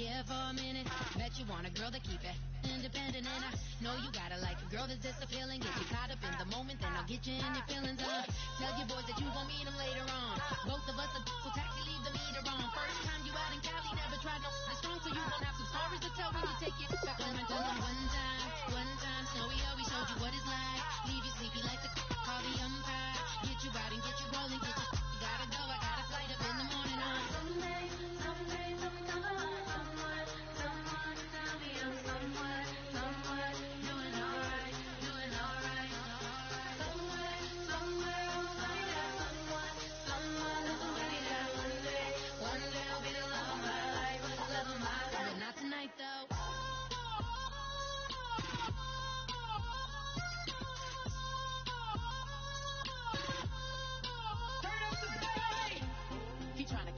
here for a minute. Bet you want a girl to keep it independent, and I know you gotta like a girl that's disappealing. Get you caught up in the moment, then I'll get you in your feelings. Tell your boys that you gon' meet them later on. Both of us are so taxi, leave the meter on. First time you out in Cali, never tried no strong, so you gon' have some stories to tell when you take it back home and tell them one time, Snowy always showed you what it's like. Leave you sleepy like the call the umpire. Get you out and get you rolling, get you gotta go. I got a flight up in the morning on someday, tell me someone tell me I'm somewhere, doing alright. Somewhere, I'll find out someone that's gonna be there one day I'll be the love of my life, but not tonight though.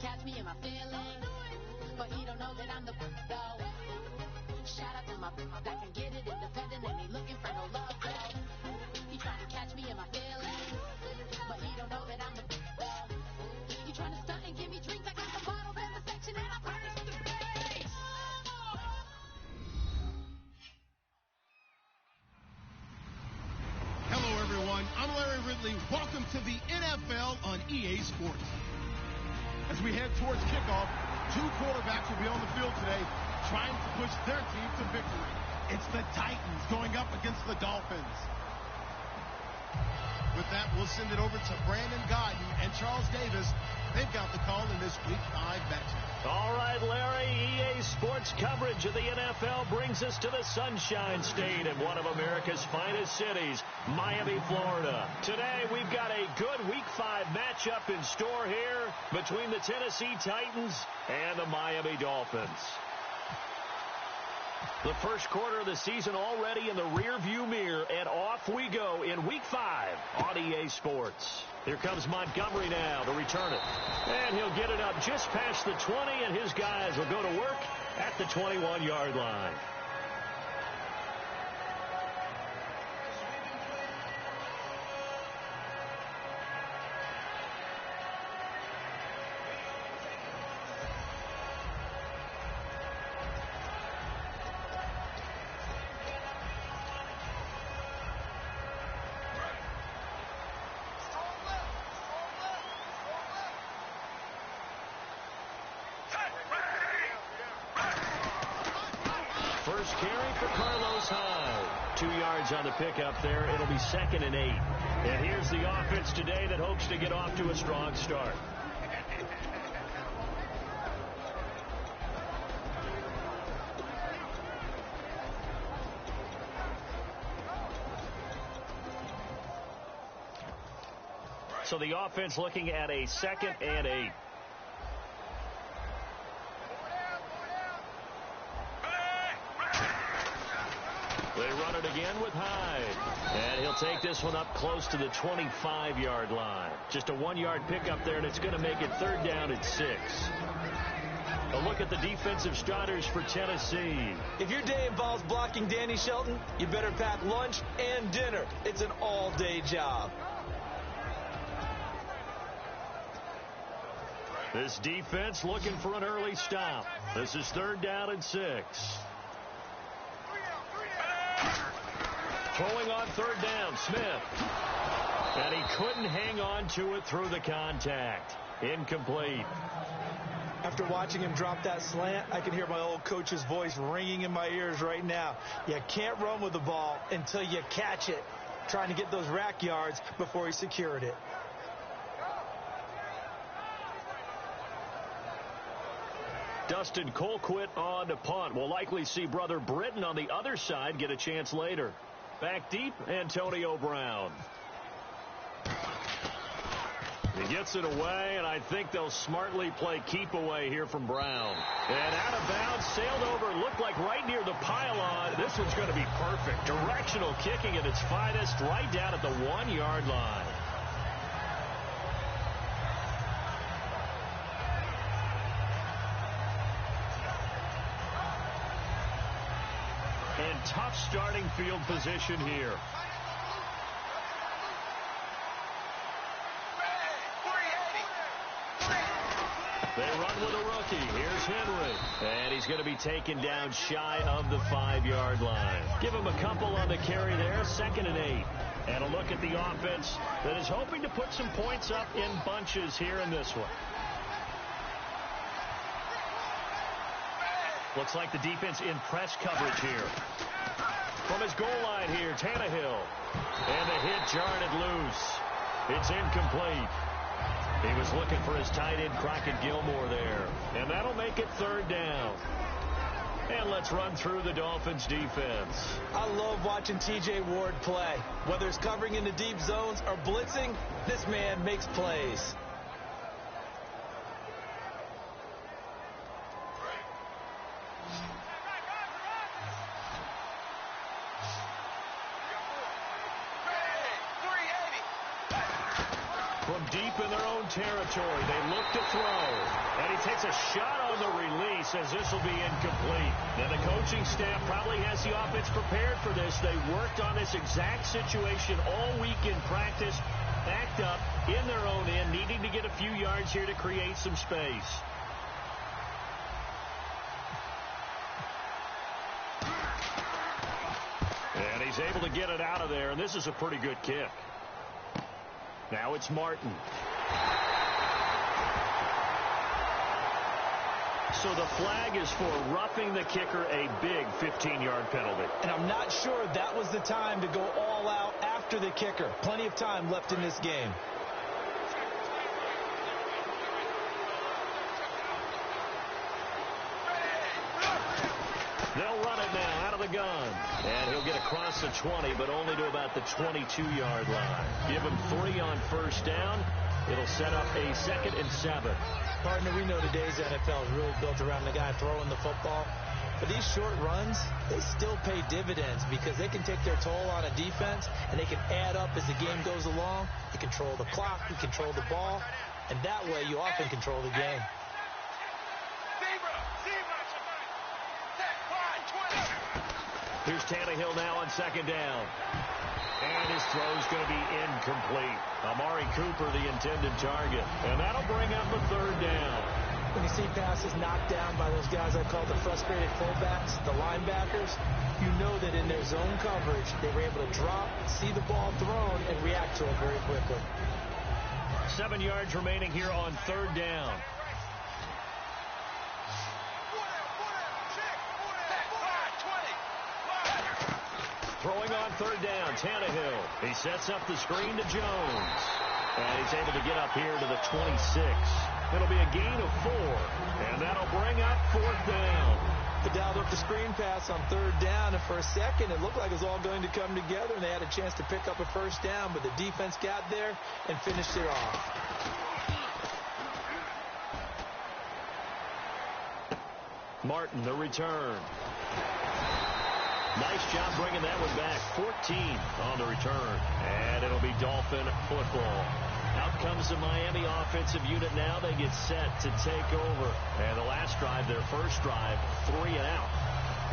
Catch me in my feelings, but he don't know that I'm the though. Shout out to my that can get it independent and he looking for no love though. He trying to catch me in my feelings, but he don't know that I'm the though. He trying to stunt and give me drinks. I got the bottles in the section and I furnish the place. Hello everyone, I'm Larry Ridley. Welcome to the NFL on EA Sports. As we head towards kickoff, two quarterbacks will be on the field today trying to push their team to victory. It's the Titans going up against the Dolphins. With that, we'll send it over to Brandon Godden and Charles Davis. They've got the call in this Week 5 matchup. All right, Larry, EA Sports coverage of the NFL brings us to the Sunshine State in one of America's finest cities, Miami, Florida. Today, we've got a good Week 5 matchup in store here between the Tennessee Titans and the Miami Dolphins. The first quarter of the season already in the rearview mirror, and off we go in Week 5 on EA Sports. Here comes Montgomery now to return it. And he'll get it up just past the 20, and his guys will go to work at the 21-yard line. First carry for Carlos Hyde. 2 yards on the pickup there. It'll be 2nd and 8. And here's the offense today that hopes to get off to a strong start. So the offense looking at a 2nd and 8. They run it again with Hyde. And he'll take this one up close to the 25-yard line. Just a 1-yard pickup there, and it's going to make it 3rd down at 6. A look at the defensive starters for Tennessee. If your day involves blocking Danny Shelton, you better pack lunch and dinner. It's an all-day job. This defense looking for an early stop. This is 3rd down and 6. Throwing on 3rd down, Smith. And he couldn't hang on to it through the contact. Incomplete. After watching him drop that slant, I can hear my old coach's voice ringing in my ears right now. You can't run with the ball until you catch it. Trying to get those rack yards before he secured it. Dustin Colquitt on to punt. We'll likely see brother Britton on the other side get a chance later. Back deep, Antonio Brown. He gets it away, and I think they'll smartly play keep away here from Brown. And out of bounds, sailed over, looked like right near the pylon. This one's going to be perfect. Directional kicking at its finest, right down at the 1-yard line. And tough starting field position here. They run with a rookie. Here's Henry. And he's going to be taken down shy of the 5-yard line. Give him a couple on the carry there. 2nd and 8. And a look at the offense that is hoping to put some points up in bunches here in this one. Looks like the defense in press coverage here. From his goal line here, Tannehill. And the hit jarred it loose. It's incomplete. He was looking for his tight end, Crockett Gilmore, there. And that'll make it 3rd down. And let's run through the Dolphins' defense. I love watching T.J. Ward play. Whether it's covering in the deep zones or blitzing, this man makes plays. From deep in their own territory, they look to throw. And he takes a shot on the release as this will be incomplete. Now, the coaching staff probably has the offense prepared for this. They worked on this exact situation all week in practice, backed up in their own end, needing to get a few yards here to create some space. And he's able to get it out of there, and this is a pretty good kick. Now it's Martin. So the flag is for roughing the kicker, a big 15-yard penalty. And I'm not sure that was the time to go all out after the kicker. Plenty of time left in this game. They'll run it now out of the gun. And he'll get across the 20, but only to about the 22-yard line. Give him 3 on 1st down. It'll set up a 2nd and 7. Partner, we know today's NFL is really built around the guy throwing the football. But these short runs, they still pay dividends because they can take their toll on a defense, and they can add up as the game goes along. You control the clock, you control the ball, and that way you often control the game. Here's Tannehill now on 2nd down. And his throw's going to be incomplete. Amari Cooper, the intended target. And that'll bring up a 3rd down. When you see passes knocked down by those guys I call the frustrated fullbacks, the linebackers, you know that in their zone coverage, they were able to drop, see the ball thrown, and react to it very quickly. 7 yards remaining here on 3rd down. Throwing on 3rd down, Tannehill. He sets up the screen to Jones. And he's able to get up here to the 26. It'll be a gain of 4. And that'll bring up 4th down. They dialed up the screen pass on 3rd down, and for a second it looked like it was all going to come together, and they had a chance to pick up a 1st down, but the defense got there and finished it off. Martin, the return. Nice job bringing that one back. 14 on the return. And it'll be Dolphin football. Out comes the Miami offensive unit now. They get set to take over. And the last drive, their first drive, 3 and out.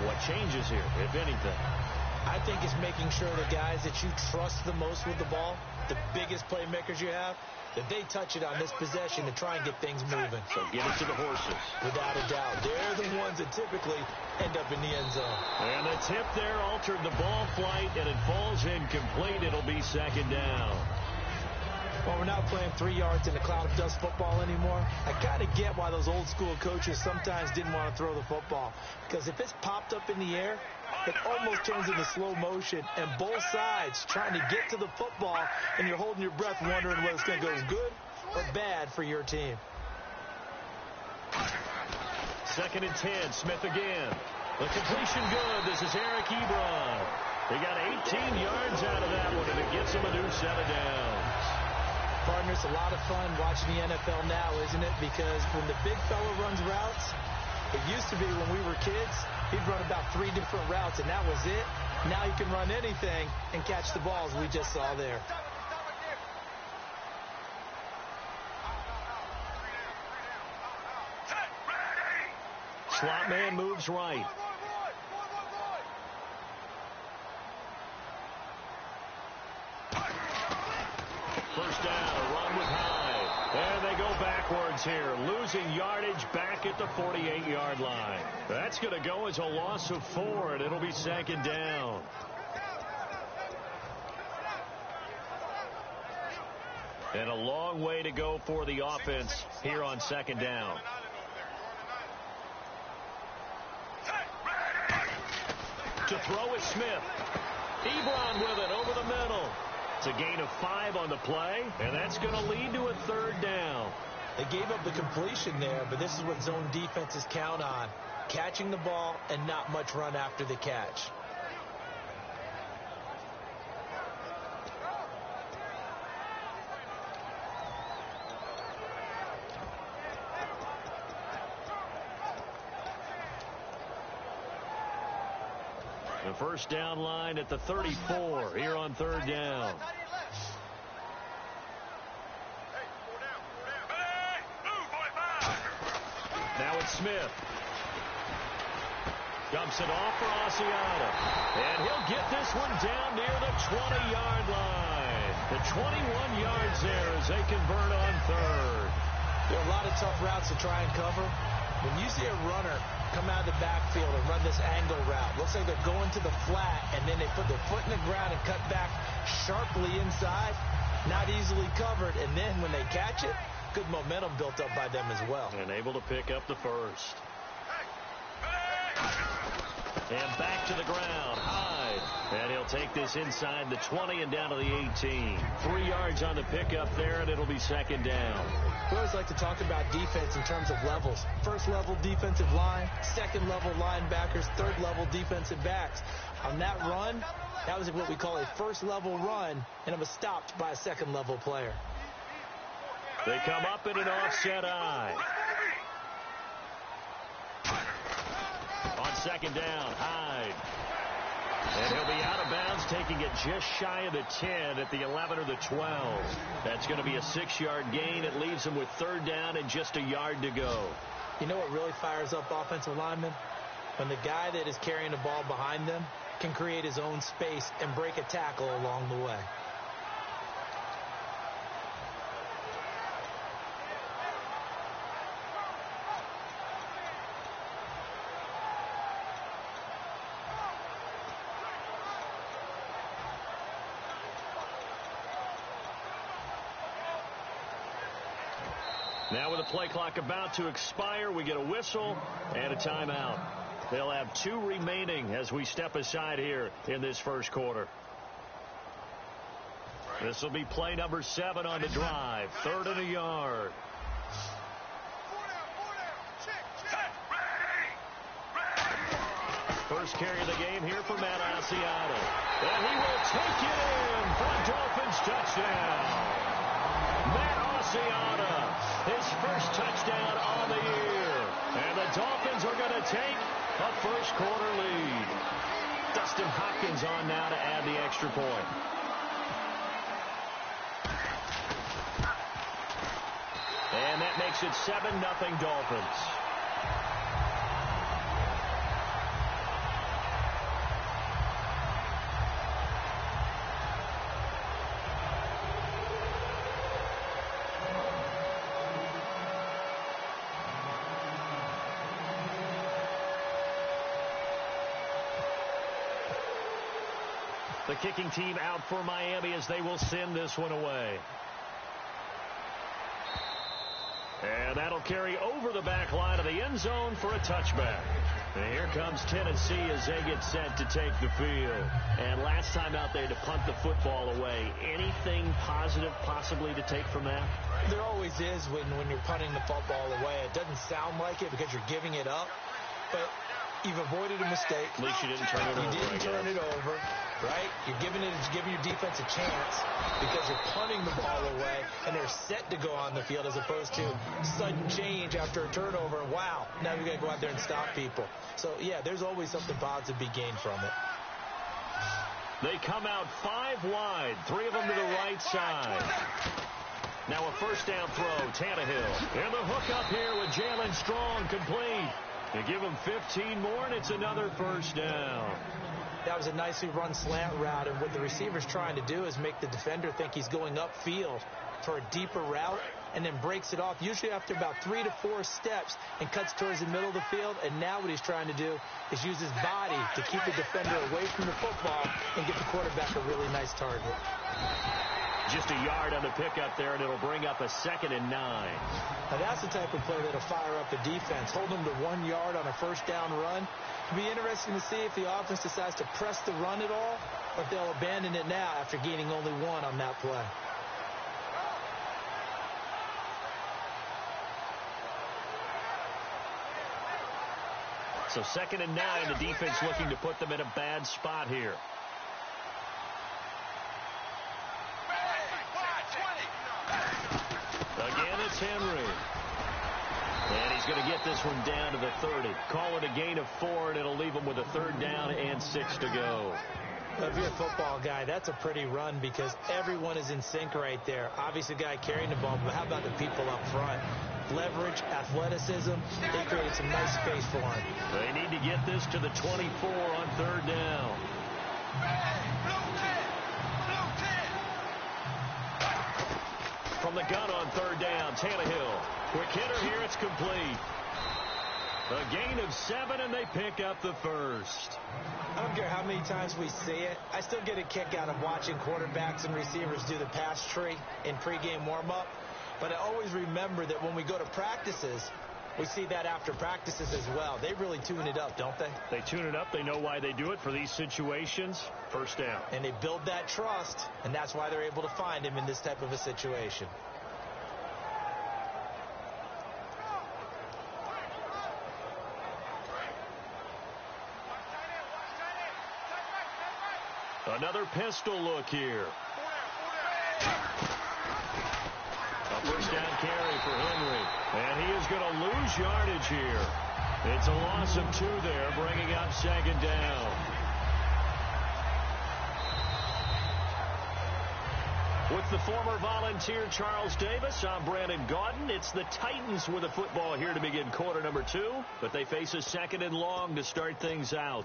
What changes here, if anything? I think it's making sure the guys that you trust the most with the ball, the biggest playmakers you have, that they touch it on this possession to try and get things moving. So get it to the horses. Without a doubt. They're the ones that typically end up in the end zone. And the tip there altered the ball flight, and it falls incomplete. It'll be 2nd down. Well, we're not playing 3 yards in a cloud of dust football anymore. I kind of get why those old school coaches sometimes didn't want to throw the football. Because if it's popped up in the air, it almost turns into slow motion, and both sides trying to get to the football, and you're holding your breath wondering whether it's going to go good or bad for your team. 2nd and 10, Smith again. The completion good. This is Eric Ebron. They got 18 yards out of that one, and it gets them a new set of downs. Partner, it's a lot of fun watching the NFL now, isn't it? Because when the big fella runs routes, it used to be when we were kids, he'd run about 3 different routes, and that was it. Now you can run anything and catch the balls we just saw there. Slot man moves right. First down, run with Hyde. And they go back backwards here, losing yardage back at the 48-yard line. That's going to go as a loss of 4, and it'll be second down. And a long way to go for the offense here on second down. To throw is Smith. Ebron with it over the middle. It's a gain of 5 on the play, and that's going to lead to a third down. They gave up the completion there, but this is what zone defenses count on. Catching the ball and not much run after the catch. The first down line at the 34 here on third down. Now it's Smith. Dumps it off for Asiata. And he'll get this one down near the 20-yard line. The 21 yards there as they convert on third. There are a lot of tough routes to try and cover. When you see a runner come out of the backfield and run this angle route, looks like they're going to the flat, and then they put their foot in the ground and cut back sharply inside. Not easily covered, and then when they catch it, good momentum built up by them as well. And able to pick up the first. And back to the ground, Hyde. And he'll take this inside the 20 and down to the 18. 3 yards on the pickup there, and it'll be second down. We always like to talk about defense in terms of levels. First level defensive line, second level linebackers, third level defensive backs. On that run, that was what we call a first level run, and it was stopped by a second level player. They come up in an offset eye. On second down, Hyde. And he'll be out of bounds, taking it just shy of the 10 at the 11 or the 12. That's going to be a 6-yard gain. It leaves them with third down and just a yard to go. You know what really fires up offensive linemen? When the guy that is carrying the ball behind them can create his own space and break a tackle along the way. Now with the play clock about to expire, we get a whistle and a timeout. They'll have 2 remaining as we step aside here in this first quarter. This will be play number 7 on the drive. 3rd and a yard. First carry of the game here for Matt Asiata. And he will take it in for a Dolphins touchdown. Matt Asiata, his first touchdown on the year. And the Dolphins are going to take a first quarter lead. Dustin Hopkins on now to add the extra point. And that makes it 7-0 Dolphins. The kicking team out for Miami as they will send this one away. And that'll carry over the back line of the end zone for a touchback. And here comes Tennessee as they get set to take the field. And last time out there to punt the football away. Anything positive possibly to take from that? There always is when you're punting the football away. It doesn't sound like it because you're giving it up. But you've avoided a mistake. At least you didn't turn it over. You didn't turn it over, right? You're giving your defense a chance because you're punting the ball away, and they're set to go on the field as opposed to sudden change after a turnover. And wow, now you're going to go out there and stop people. So, yeah, there's always something positive to be gained from it. They come out 5 wide, 3 of them to the right side. Now a first down throw, Tannehill. And the hook up here with Jalen Strong complete. They give him 15 more, and it's another first down. That was a nicely run slant route, and what the receiver's trying to do is make the defender think he's going upfield for a deeper route, and then breaks it off, usually after about 3 to 4 steps, and cuts towards the middle of the field. And now what he's trying to do is use his body to keep the defender away from the football and give the quarterback a really nice target. Just a yard on the pickup there, and it'll bring up a 2nd and 9. Now that's the type of play that'll fire up a defense. Hold them to 1 yard on a first down run. It'll be interesting to see if the offense decides to press the run at all, or if they'll abandon it now after gaining only 1 on that play. So 2nd and 9, the defense looking to put them in a bad spot here. Again, it's Henry. And he's going to get this one down to the 30. Call it a gain of 4, and it'll leave him with a 3rd down and 6 to go. Well, if you're a football guy, that's a pretty run because everyone is in sync right there. Obviously, the guy carrying the ball, but how about the people up front? Leverage, athleticism, they created some nice space for him. They need to get this to the 24 on 3rd down. From the gun on 3rd down, Tannehill. Quick hitter here, it's complete. A gain of 7, and they pick up the 1st. I don't care how many times we see it. I still get a kick out of watching quarterbacks and receivers do the pass tree in pregame warm-up. But I always remember that when we go to practices, we see that after practices as well. They really tune it up, don't they? They tune it up. They know why they do it for these situations. 1st down. And they build that trust, and that's why they're able to find him in this type of a situation. Another pistol look here. A 1st down carry for Henry. And he is going to lose yardage here. It's a loss of 2 there, bringing up 2nd down. With the former Volunteer Charles Davis, I'm Brandon Gaudin. It's the Titans with the football here to begin quarter number 2, but they face a 2nd and long to start things out.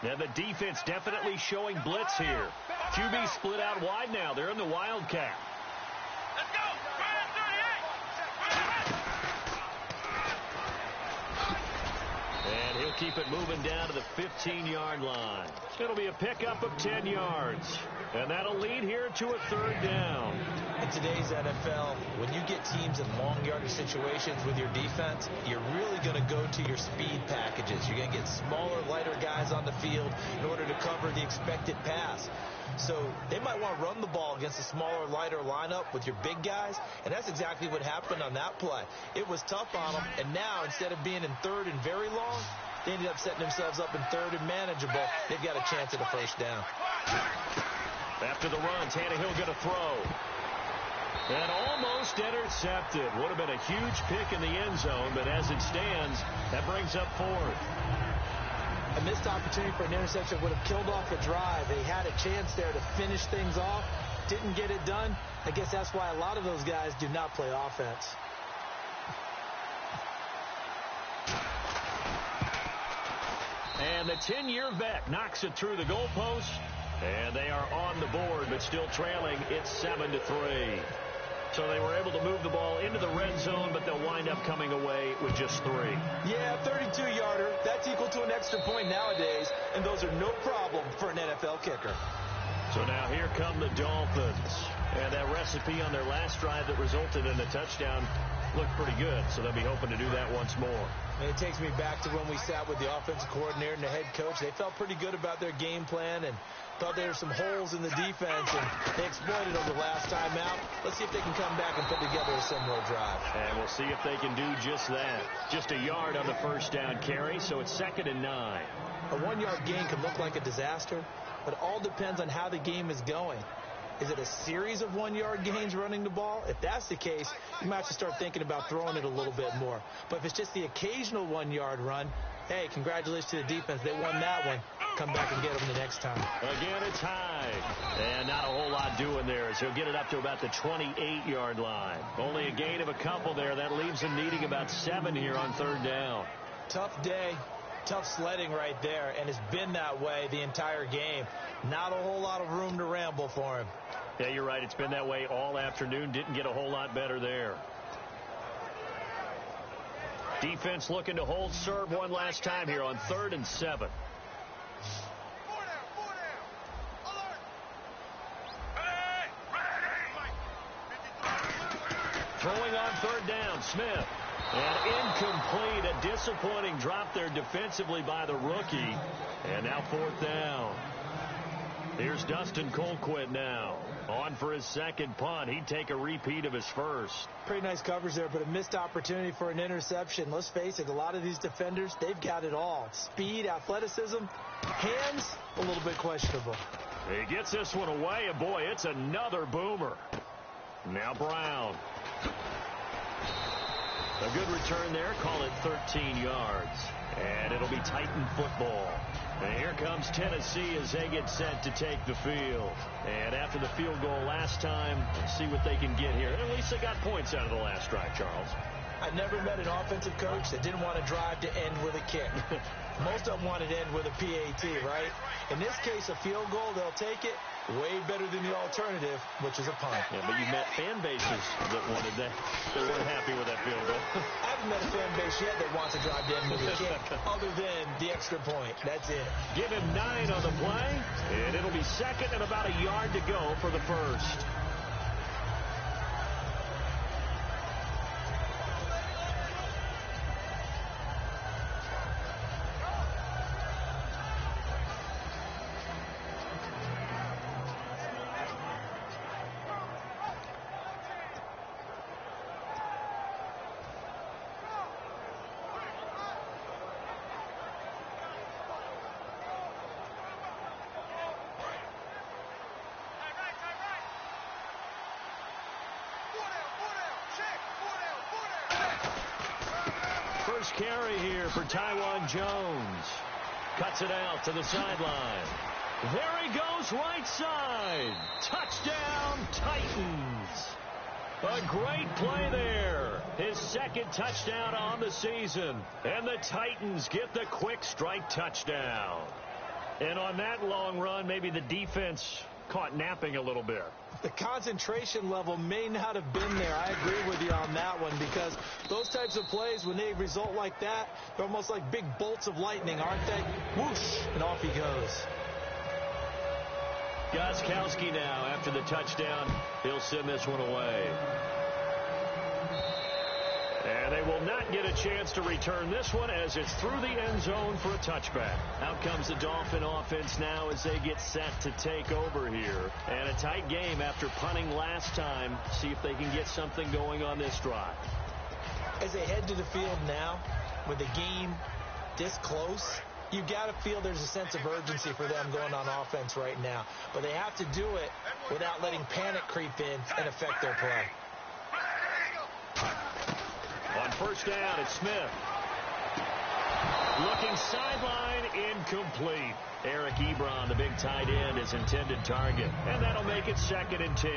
And the defense definitely showing blitz here. QB split out wide now. They're in the Wildcat. Let's go. And he'll keep it moving down to the 15-yard line. It'll be a pickup of 10 yards. And that'll lead here to a 3rd down. In today's NFL, when you get teams in long yardage situations with your defense, you're really going to go to your speed packages. You're going to get smaller, lighter guys on the field in order to cover the expected pass. So they might want to run the ball against a smaller, lighter lineup with your big guys, and that's exactly what happened on that play. It was tough on them, and now instead of being in 3rd and very long, they ended up setting themselves up in 3rd and manageable. They've got a chance at a 1st down. After the run, Tannehill going to throw. And almost intercepted. Would have been a huge pick in the end zone, but as it stands, that brings up 4th. A missed opportunity for an interception would have killed off the drive. They had a chance there to finish things off. Didn't get it done. I guess that's why a lot of those guys do not play offense. And the 10-year vet knocks it through the goalpost. And they are on the board, but still trailing. It's 7-3. So they were able to move the ball into the red zone, but they'll wind up coming away with just 3. Yeah, 32-yarder. That's equal to an extra point nowadays, and those are no problem for an NFL kicker. So now here come the Dolphins. And that recipe on their last drive that resulted in a touchdown looked pretty good, so they'll be hoping to do that once more. And it takes me back to when we sat with the offensive coordinator and the head coach. They felt pretty good about their game plan and thought there were some holes in the defense, and they exploited them the last time out. Let's see if they can come back and put together a similar drive. And we'll see if they can do just that. Just a yard on the 1st down carry, so it's 2nd and 9. A 1-yard gain can look like a disaster, but it all depends on how the game is going. Is it a series of 1-yard gains running the ball? If that's the case, you might have to start thinking about throwing it a little bit more. But if it's just the occasional 1-yard run, hey, congratulations to the defense. They won that one. Come back and get them the next time. Again, it's high. And not a whole lot doing there as he'll get it up to about the 28-yard line. Only a gain of a couple there. That leaves him needing about 7 here on 3rd down. Tough day. Tough sledding right there, and it's been that way the entire game. Not a whole lot of room to ramble for him. Yeah, you're right. It's been that way all afternoon. Didn't get a whole lot better there. Defense looking to hold serve one last time here on 3rd and 7. Throwing on 3rd down, Smith. And incomplete, a disappointing drop there defensively by the rookie. And now 4th down. Here's Dustin Colquitt now. On for his second punt. He'd take a repeat of his first. Pretty nice coverage there, but a missed opportunity for an interception. Let's face it, a lot of these defenders, they've got it all. Speed, athleticism, hands, a little bit questionable. He gets this one away, and boy, it's another boomer. Now Brown. A good return there. Call it 13 yards. And it'll be Titan football. And here comes Tennessee as they get set to take the field. And after the field goal last time, see what they can get here. At least they got points out of the last drive, Charles. I've never met an offensive coach that didn't want to drive to end with a kick. Most of them wanted to end with a PAT, right? In this case, a field goal, they'll take it. Way better than the alternative, which is a punt. Yeah, but you met fan bases that wanted that. They weren't happy with that field goal. I haven't met a fan base yet that wants to drive to end with a kick, other than the extra point. That's it. Give him 9 on the play, and it'll be 2nd and about a yard to go for the first. Carry here for Taiwan Jones. Cuts it out to the sideline. There he goes, right side. Touchdown, Titans. A great play there. His 2nd touchdown on the season. And the Titans get the quick strike touchdown. And on that long run, maybe the defense caught napping a little bit. The concentration level may not have been there. I agree with you on that one, because those types of plays, when they result like that, they're almost like big bolts of lightning, aren't they? Whoosh, and off he goes. Gostkowski now, after the touchdown, he'll send this one away. And they will not get a chance to return this one as it's through the end zone for a touchback. Out comes the Dolphin offense now as they get set to take over here. And a tight game after punting last time. See if they can get something going on this drive. As they head to the field now, with the game this close, you've got to feel there's a sense of urgency for them going on offense right now. But they have to do it without letting panic creep in and affect their play. On 1st down, it's Smith. Looking sideline, incomplete. Eric Ebron, the big tight end, is intended target. And that'll make it 2nd and 10.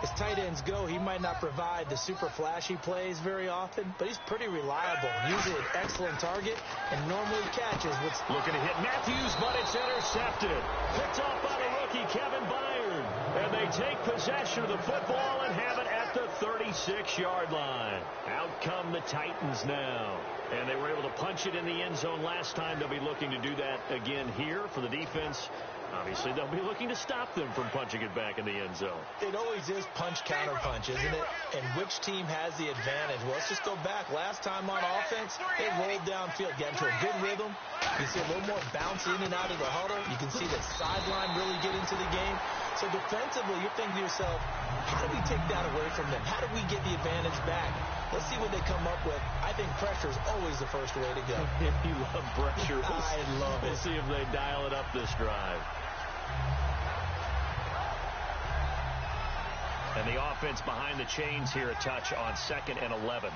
As tight ends go, he might not provide the super flashy plays very often, but he's pretty reliable. Usually an excellent target and normally catches what's... Looking to hit Matthews, but it's intercepted. Picked off by the rookie, Kevin Byard. And they take possession of the football and have it at the 36-yard line. Out come the Titans now. And they were able to punch it in the end zone last time. They'll be looking to do that again here for the defense. Obviously, they'll be looking to stop them from punching it back in the end zone. It always is punch-counter-punch, isn't it? And which team has the advantage? Well, let's just go back. Last time on offense, they rolled downfield, got into a good rhythm. You can see a little more bounce in and out of the huddle. You can see the sideline really get into the game. So defensively, you're thinking to yourself, how do we take that away from them? How do we get the advantage back? Let's see what they come up with. I think pressure is always the first way to go. You love pressure. I love it. We'll see if they dial it up this drive. And the offense behind the chains here a touch on 2nd and 11.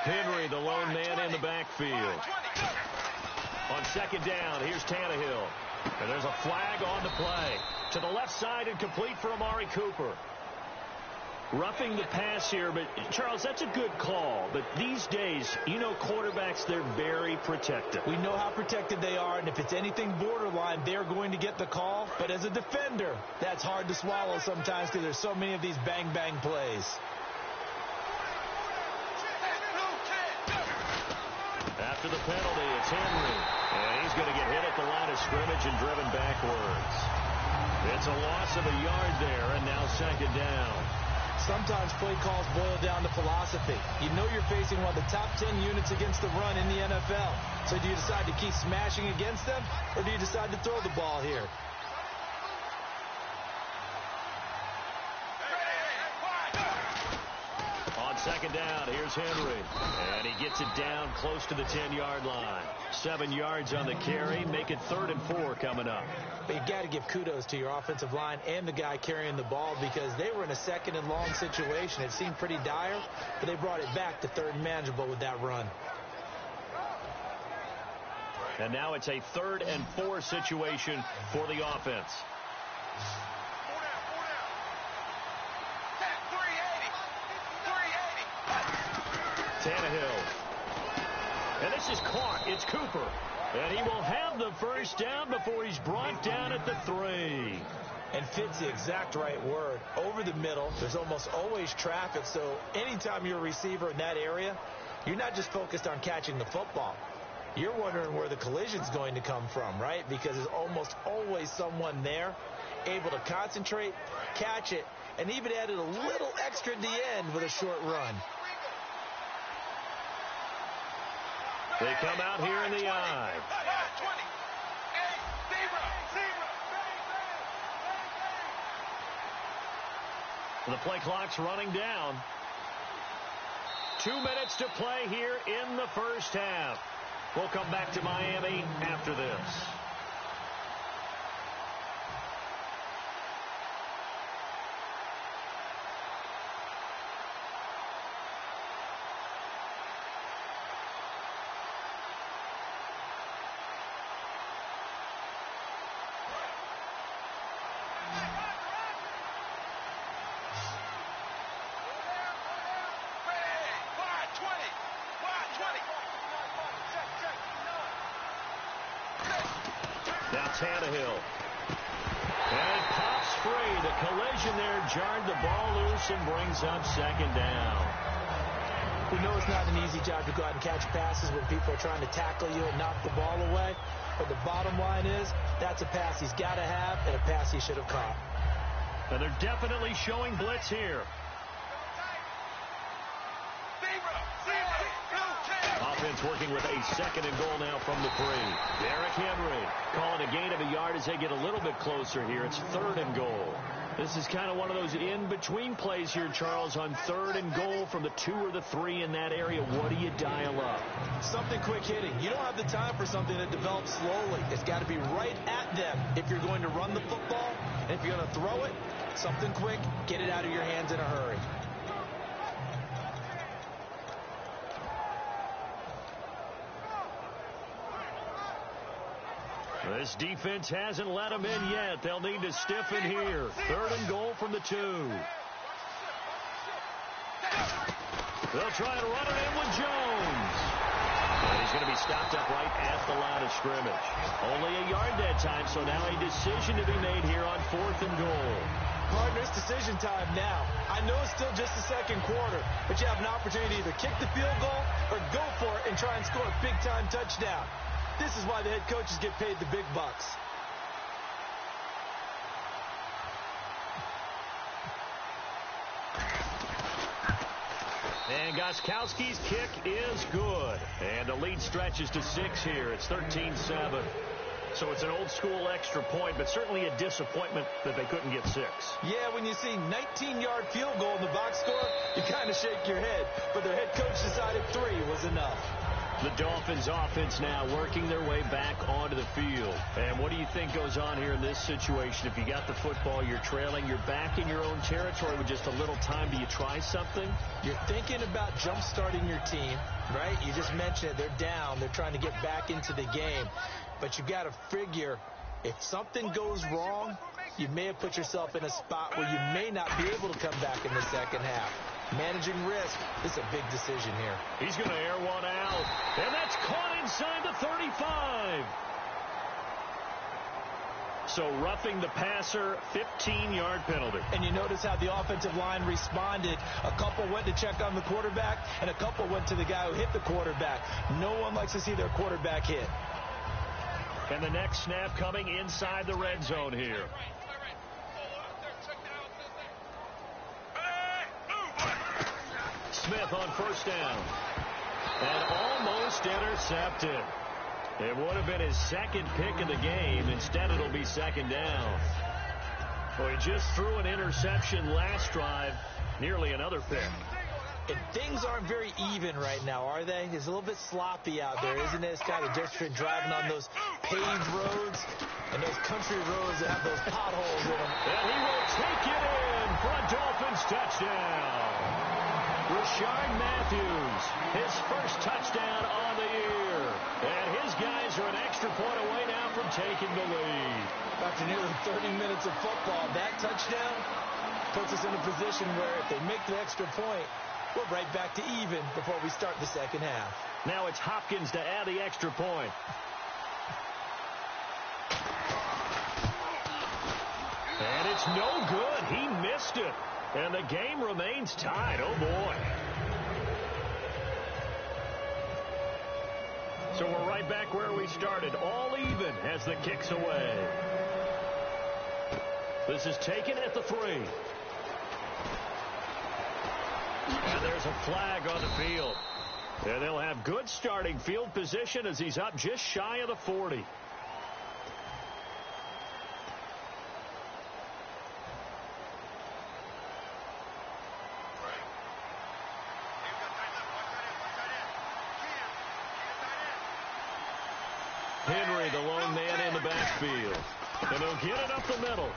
Henry, the lone man in the backfield. On 2nd down, here's Tannehill. And there's a flag on the play. To the left side and complete for Amari Cooper. Roughing the pass here, but Charles, that's a good call. But these days, you know, quarterbacks, they're very protected. We know how protected they are, and if it's anything borderline, they're going to get the call. But as a defender, that's hard to swallow sometimes because there's so many of these bang-bang plays. After the penalty, it's Henry. And he's going to get hit at the line of scrimmage and driven backwards. It's a loss of a yard there, and now 2nd down. Sometimes play calls boil down to philosophy. You know you're facing one of the top 10 units against the run in the NFL. So do you decide to keep smashing against them, or do you decide to throw the ball here? On 2nd down, here's Henry. And he gets it down close to the 10-yard line. 7 yards on the carry. Make it 3rd and 4 coming up. But you got to give kudos to your offensive line and the guy carrying the ball because they were in a 2nd and long situation. It seemed pretty dire, but they brought it back to 3rd and manageable with that run. And now it's a 3rd and 4 situation for the offense. Tannehill. And this is caught. It's Cooper. And he will have the 1st down before he's brought down at the 3. And fits the exact right word. Over the middle, there's almost always traffic, so anytime you're a receiver in that area, you're not just focused on catching the football. You're wondering where the collision's going to come from, right? Because there's almost always someone there able to concentrate, catch it, and even added a little extra at the end with a short run. They come out here in the eye. The play clock's running down. 2 minutes to play here in the 1st half. We'll come back to Miami after this. Now Tannehill. And it pops free. The collision there jarred the ball loose and brings up 2nd down. We know it's not an easy job to go out and catch passes when people are trying to tackle you and knock the ball away. But the bottom line is that's a pass he's got to have and a pass he should have caught. And they're definitely showing blitz here. Offense working with a 2nd and goal now from the 3. Derrick Henry calling a gain of a yard as they get a little bit closer here. It's 3rd and goal. This is kind of one of those in-between plays here, Charles, on 3rd and goal from the 2 or the 3 in that area. What do you dial up? Something quick hitting. You don't have the time for something that develops slowly. It's got to be right at them if you're going to run the football. And if you're going to throw it, something quick, get it out of your hands in a hurry. This defense hasn't let them in yet. They'll need to stiffen here. 3rd and goal from the 2. They'll try to run it in with Jones. And he's going to be stopped up right at the line of scrimmage. Only a yard that time, so now a decision to be made here on 4th and goal. Partner, it's decision time now. I know it's still just the 2nd quarter, but you have an opportunity to either kick the field goal or go for it and try and score a big-time touchdown. This is why the head coaches get paid the big bucks. And Gostkowski's kick is good. And the lead stretches to 6 here. It's 13-7. So it's an old-school extra point, but certainly a disappointment that they couldn't get 6. Yeah, when you see 19-yard field goal in the box score, you kind of shake your head. But their head coach decided 3 was enough. The Dolphins offense now working their way back onto the field. And what do you think goes on here in this situation? If you got the football, you're trailing, you're back in your own territory with just a little time. Do you try something? You're thinking about jump-starting your team, right? You just mentioned it. They're down. They're trying to get back into the game. But you got to figure if something goes wrong, you may have put yourself in a spot where you may not be able to come back in the second half. Managing risk, this is a big decision here. He's going to air one out, and that's caught inside the 35. So roughing the passer, 15-yard penalty. And you notice how the offensive line responded. A couple went to check on the quarterback, and a couple went to the guy who hit the quarterback. No one likes to see their quarterback hit. And the next snap coming inside the red zone here. Smith on first down. And almost intercepted. It would have been his second pick of the game. Instead, it'll be second down. Well, he just threw an interception last drive. Nearly another pick. And things aren't very even right now, are they? It's a little bit sloppy out there, isn't it? It's kind of different driving on those paved roads and those country roads that have those potholes in them. And he will take it in for a Dolphins touchdown. Rashard Matthews, his first touchdown on the year. And his guys are an extra point away now from taking the lead. After nearly 30 minutes of football, that touchdown puts us in a position where if they make the extra point, we're right back to even before we start the second half. Now it's Hopkins to add the extra point. And it's no good. He missed it. And the game remains tied. Oh, boy. So we're right back where we started. All even as the kick's away. This is taken at the 3. And there's a flag on the field. And they'll have good starting field position as he's up just shy of the 40. Henry, the lone man in the backfield. And he'll get it up the middle.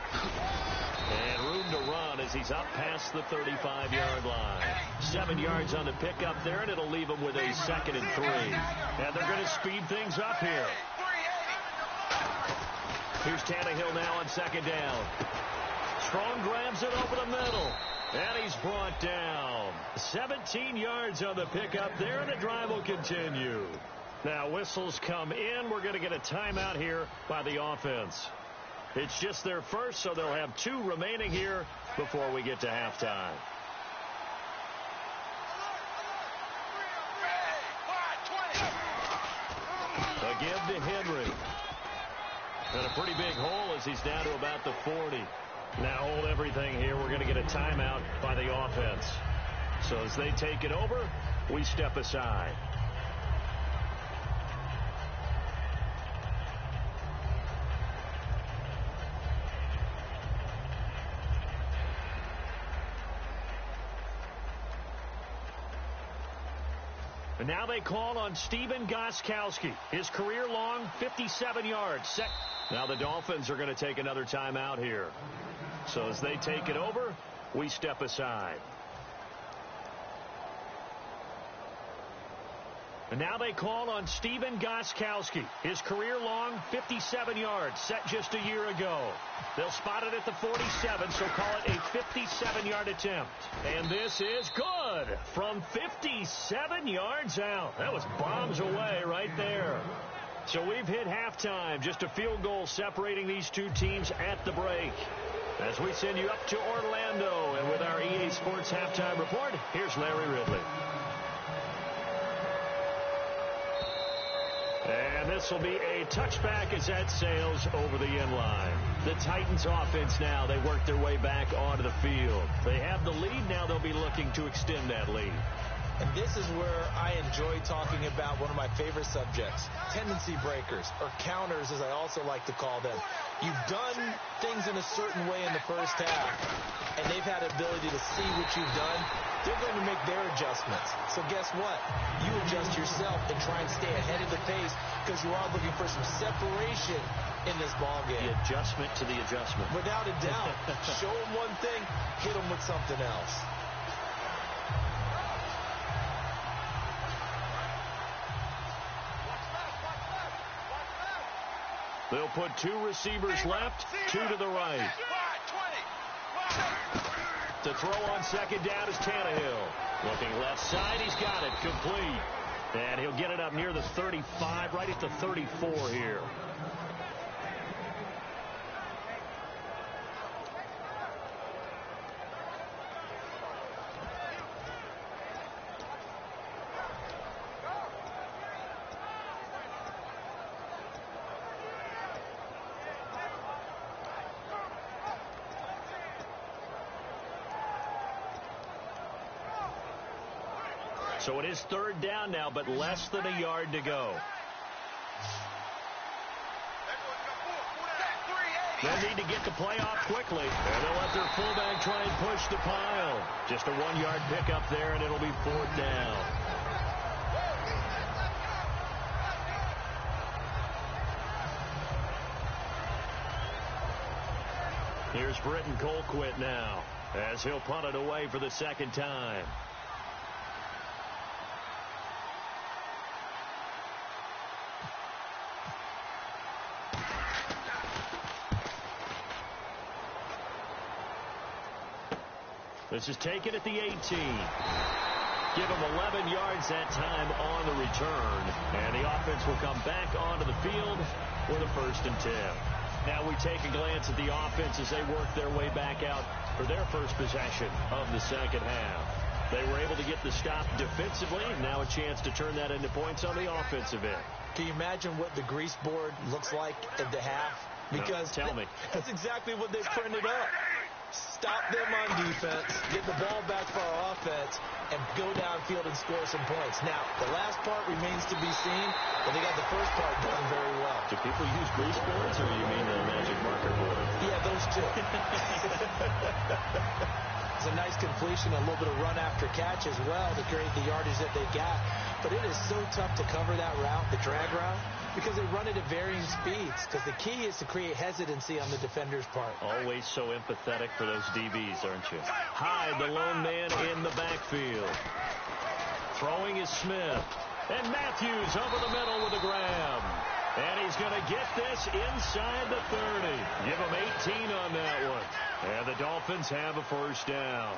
And room to run as he's up past the 35-yard line. 7 yards on the pickup there, and it'll leave him with a 2nd and 3. And they're going to speed things up here. Here's Tannehill now on 2nd down. Strong grabs it over the middle. And he's brought down. 17 yards on the pickup there, and the drive will continue. Now whistles come in. We're going to get a timeout here by the offense. It's just their first, so they'll have 2 remaining here before we get to halftime. Again to Henry. And a pretty big hole as he's down to about the 40. Now hold everything here. We're going to get a timeout by the offense. So as they take it over, we step aside. And now they call on Stephen Gostkowski. His career-long 57 yards. Now the Dolphins are going to take another timeout here. So as they take it over, we step aside. And now they call on Stephen Gostkowski. His career-long 57 yards, set just a year ago. They'll spot it at the 47, so call it a 57-yard attempt. And this is good from 57 yards out. That was bombs away right there. So we've hit halftime. Just a field goal separating these 2 teams at the break. As we send you up to Orlando, and with our EA Sports Halftime Report, here's Larry Ridley. And this will be a touchback as that sails over the end line. The Titans offense now, they work their way back onto the field. They have the lead. Now they'll be looking to extend that lead. And this is where I enjoy talking about one of my favorite subjects, tendency breakers, or counters as I also like to call them. You've done things in a certain way in the first half, and they've had the ability to see what you've done. They're going to make their adjustments. So guess what? You adjust yourself and try and stay ahead of the pace because you are looking for some separation in this ball game. The adjustment to the adjustment. Without a doubt. Show them one thing, hit them with something else. They'll put 2 receivers left, 2 to the right. To throw on second down is Tannehill. Looking left side, he's got it, complete. And he'll get it up near the 35, right at the 34 here. So it is third down now, but less than a yard to go. They'll need to get the play off quickly, and they'll let their fullback try and push the pile. Just a 1-yard pickup there, and it'll be 4th down. Here's Britton Colquitt now, as he'll punt it away for the second time. This is taken at the 18. Give him 11 yards that time on the return. And the offense will come back onto the field with a 1st and 10. Now we take a glance at the offense as they work their way back out for their first possession of the second half. They were able to get the stop defensively. Now a chance to turn that into points on the offensive end. Can you imagine what the grease board looks like at the half? Because no, tell me. That's exactly what they printed up. Stop them on defense, get the ball back for our offense, and go downfield and score some points. Now, the last part remains to be seen, but they got the first part done very well. Do people use grease boards, or you mean the magic marker board? Yeah, those two. It's a nice completion, a little bit of run after catch as well to create the yardage that they got. But it is so tough to cover that route, the drag route, because they run it at varying speeds. Because the key is to create hesitancy on the defender's part. Always so empathetic for those DBs, aren't you? Hyde, the lone man in the backfield. Throwing is Smith. And Matthews over the middle with a grab. And he's going to get this inside the 30. Give him 18 on that one. And the Dolphins have a 1st down.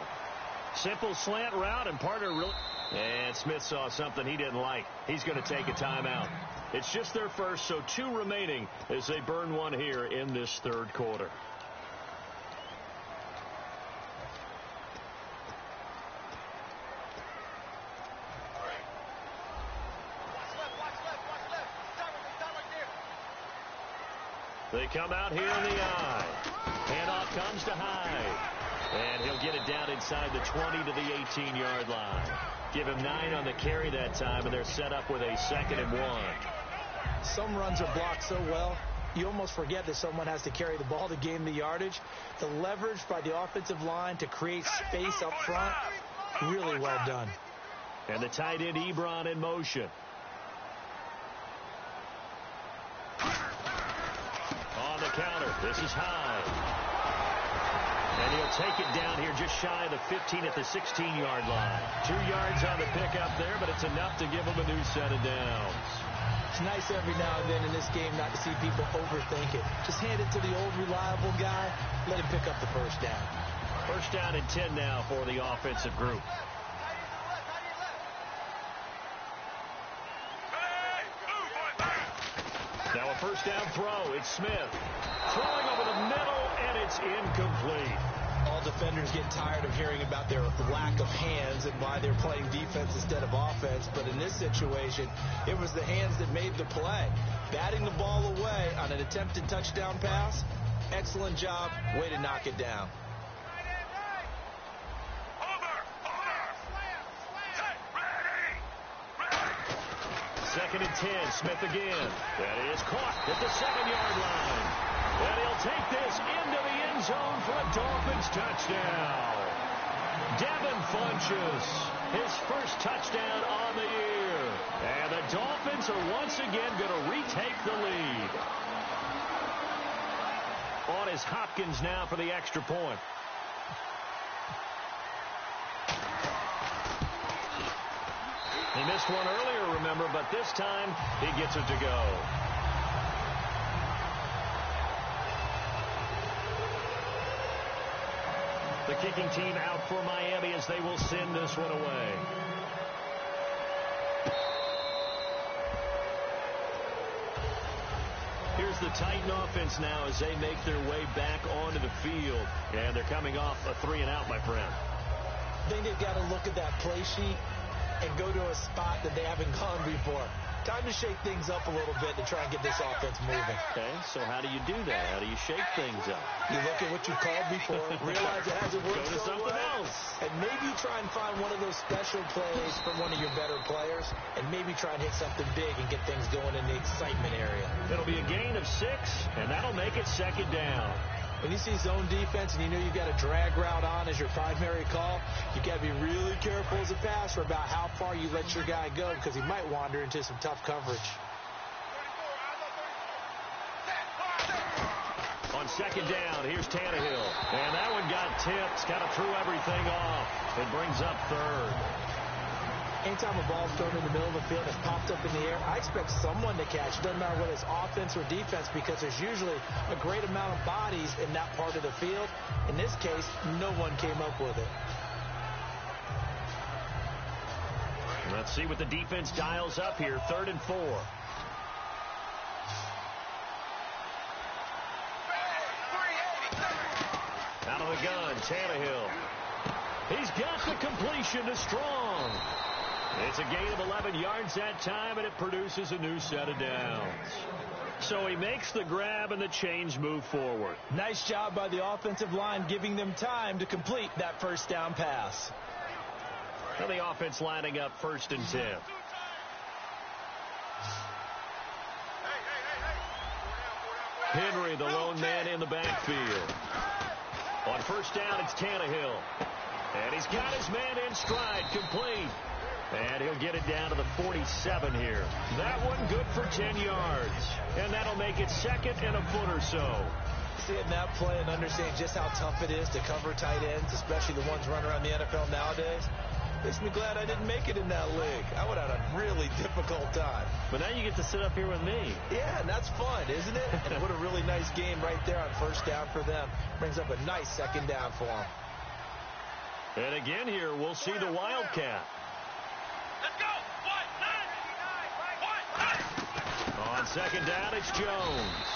Simple slant route, and partner really... And Smith saw something he didn't like. He's going to take a timeout. It's just their first, so 2 remaining as they burn one here in this third quarter. They come out here in the eye. Handoff comes to Hyde. And he'll get it down inside the 20 to the 18-yard line. Give him 9 on the carry that time, and they're set up with a 2nd and 1. Some runs are blocked so well, you almost forget that someone has to carry the ball to gain the yardage. The leverage by the offensive line to create space up front, really well done. And the tight end Ebron in motion. On the counter, this is Hyde. And he'll take it down here just shy of the 15 at the 16-yard line. 2 yards on the pickup there, but it's enough to give him a new set of downs. It's nice every now and then in this game not to see people overthink it. Just hand it to the old reliable guy. Let him pick up the 1st down. 1st down and 10 now for the offensive group. Now a 1st down throw. It's Smith. Throwing over the middle, and it's incomplete. All defenders get tired of hearing about their lack of hands and why they're playing defense instead of offense. But in this situation, it was the hands that made the play. Batting the ball away on an attempted touchdown pass. Excellent job. Way to knock it down. Second and 10, Smith again. That is caught at the 7-yard line. And he'll take this into the end zone for a Dolphins touchdown. Devin Funchess, his first touchdown on the year. Dolphins are once again going to retake the lead. On is Hopkins now for the extra point. He missed one earlier, remember, but this time he gets it to go. The kicking team out for Miami as they will send this one away. Here's the Titan offense now as they make their way back onto the field. And they're coming off a 3-and-out, my friend. I think they've got to look at that play sheet and go to a spot that they haven't gone before. Time to shake things up a little bit to try and get this offense moving. Okay, so how do you do that? How do you shake things up? You look at what you called before, realize it hasn't worked so something well, else. And maybe try and find one of those special plays from one of your better players, and maybe try and hit something big and get things going in the excitement area. It'll be a gain of 6, and that'll make it 2nd down. When you see zone defense and you know you've got a drag route on as your primary call, you got to be really careful as a passer about how far you let your guy go because he might wander into some tough coverage. On 2nd down, here's Tannehill. And that one got tipped. Kind of threw everything off. It brings up 3rd. Anytime a ball's thrown in the middle of the field and it's popped up in the air, I expect someone to catch. It doesn't matter whether it's offense or defense because there's usually a great amount of bodies in that part of the field. In this case, no one came up with it. Let's see what the defense dials up here. 3rd and 4. Out of the gun, Tannehill. He's got the completion to Strong. It's a gain of 11 yards that time, and it produces a new set of downs. So he makes the grab, and the chains move forward. Nice job by the offensive line giving them time to complete that 1st down pass. And the offense lining up 1st and 10. Henry, the lone man in the backfield. On 1st down, it's Tannehill. And he's got his man in stride, complete. And he'll get it down to the 47 here. That one good for 10 yards. And that'll make it 2nd and a foot or so. Seeing that play and understanding just how tough it is to cover tight ends, especially the ones running around the NFL nowadays, makes me glad I didn't make it in that league. I would have had a really difficult time. But now you get to sit up here with me. Yeah, and that's fun, isn't it? And what a really nice game right there on 1st down for them. Brings up a nice 2nd down for them. And again here, we'll see the Wildcat. Let's go. 1, 9, 1. On 2nd down, it's Jones.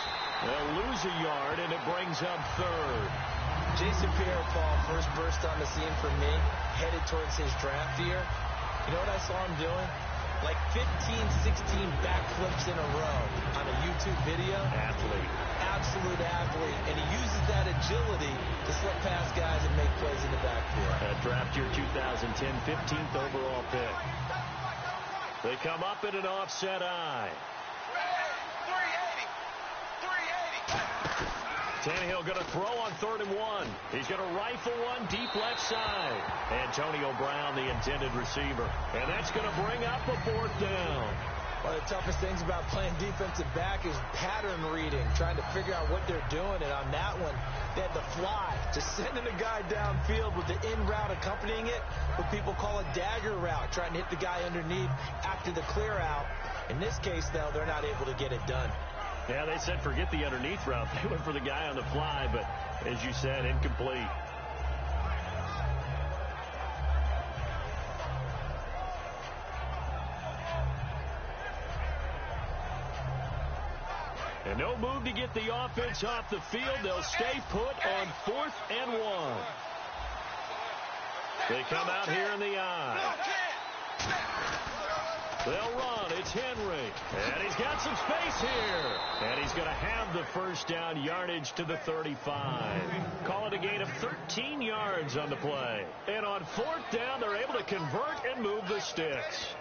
They'll lose a yard, and it brings up 3rd. Jason Pierre-Paul first burst on the scene for me, headed towards his draft year. You know what I saw him doing? Like 15, 16 backflips in a row on a YouTube video. Athlete. Absolute athlete. And he uses that agility to slip past guys and make plays in the backfield. Draft year 2010, 15th overall pick. They come up in an offset eye. 380. Tannehill going to throw on 3rd and 1. He's going to rifle one deep left side. Antonio Brown, the intended receiver. And that's going to bring up a 4th down. One of the toughest things about playing defensive back is pattern reading, trying to figure out what they're doing. And on that one, they had the fly, just sending a guy downfield with the in route accompanying it, what people call a dagger route, trying to hit the guy underneath after the clear out. In this case, though, they're not able to get it done. Yeah, they said forget the underneath route. They went for the guy on the fly, but as you said, incomplete. And no move to get the offense off the field. They'll stay put on 4th and 1. They come out here in the eye. They'll run. It's Henry. And he's got some space here. And he's going to have the 1st down, yardage to the 35. Call it a gain of 13 yards on the play. And on 4th down, they're able to convert and move the sticks.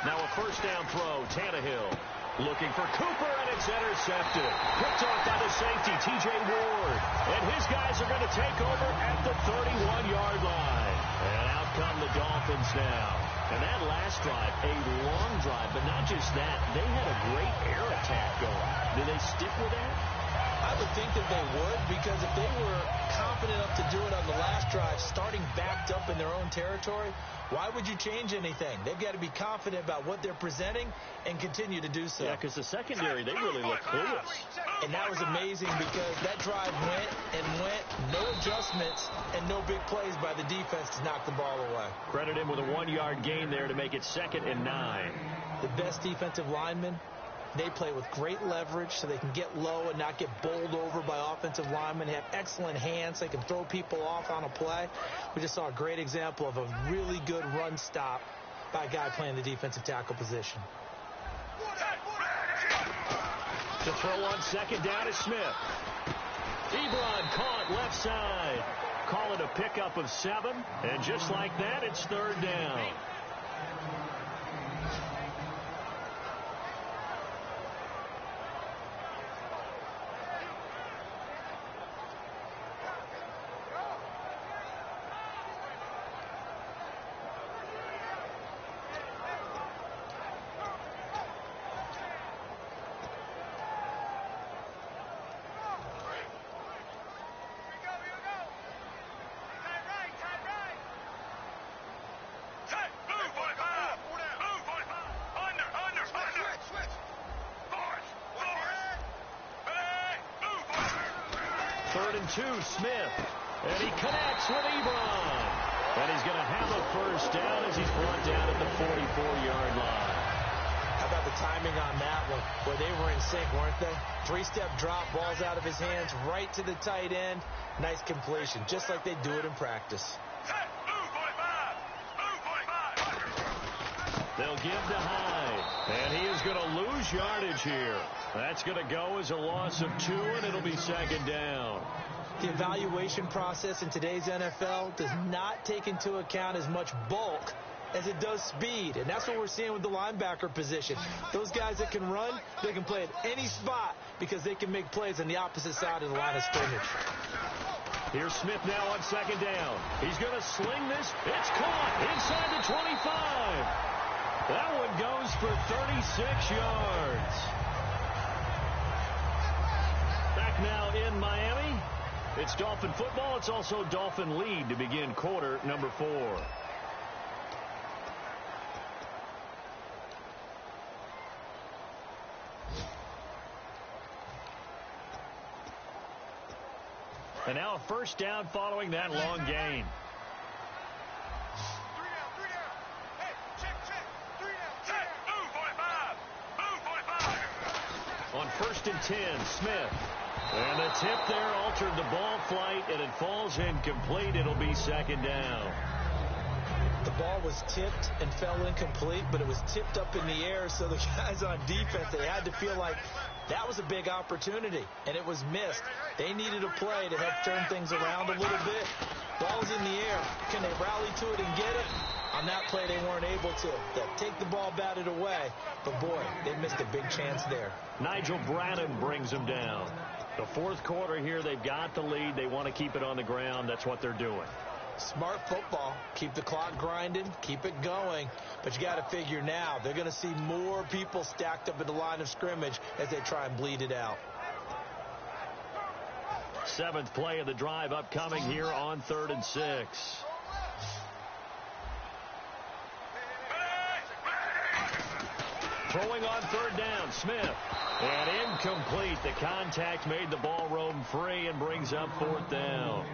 Now a first down throw, Tannehill. Looking for Cooper, and it's intercepted. Picked off by the safety, T.J. Ward. And his guys are going to take over at the 31-yard line. And out come the Dolphins now. And that last drive, a long drive, but not just that. They had a great air attack going. Do they stick with that? I would think that they would, because if they were confident enough to do it on the last drive, starting backed up in their own territory, why would you change anything? They've got to be confident about what they're presenting and continue to do so. Yeah, because the secondary, they really look clueless. And that was amazing because that drive went and went, no adjustments, and no big plays by the defense to knock the ball away. Credit him with a 1-yard gain there to make it 2nd and 9. The best defensive linemen, they play with great leverage so they can get low and not get bowled over by offensive linemen. They have excellent hands. They can throw people off on a play. We just saw a great example of a really good run stop by a guy playing the defensive tackle position. To throw on 2nd down is Smith. Ebron caught left side. Call it a pickup of 7. And just like that, it's 3rd down. Smith, and he connects with Ebron. And he's going to have a first down as he's brought down at the 44-yard line. How about the timing on that one, where they were in sync, weren't they? 3-step drop, balls out of his hands, right to the tight end. Nice completion, just like they do it in practice. They'll give to Hyde, and he is going to lose yardage here. That's going to go as a loss of 2, and it'll be 2nd down. The evaluation process in today's NFL does not take into account as much bulk as it does speed, and that's what we're seeing with the linebacker position. Those guys that can run, they can play at any spot because they can make plays on the opposite side of the line of scrimmage. Here's Smith now on 2nd down. He's going to sling this. It's caught inside the 25. That one goes for 36 yards. Back now in Miami. It's Dolphin football. It's also Dolphin lead to begin quarter number 4. And now a first down following that long gain. On 1st and 10, Smith. And the tip there altered the ball flight, and it falls incomplete. It'll be 2nd down. The ball was tipped and fell incomplete, but it was tipped up in the air, so the guys on defense, they had to feel like that was a big opportunity, and it was missed. They needed a play to help turn things around a little bit. Ball's in the air. Can they rally to it and get it? On that play, they weren't able to. They'll take the ball, batted away, but boy, they missed a big chance there. Nigel Bradham brings them down. The 4th quarter here, they've got the lead. They want to keep it on the ground. That's what they're doing. Smart football. Keep the clock grinding. Keep it going. But you got to figure now, they're going to see more people stacked up at the line of scrimmage as they try and bleed it out. 7th play of the drive upcoming here on 3rd and 6. Throwing on 3rd down, Smith. And incomplete. The contact made the ball roam free and brings up 4th down.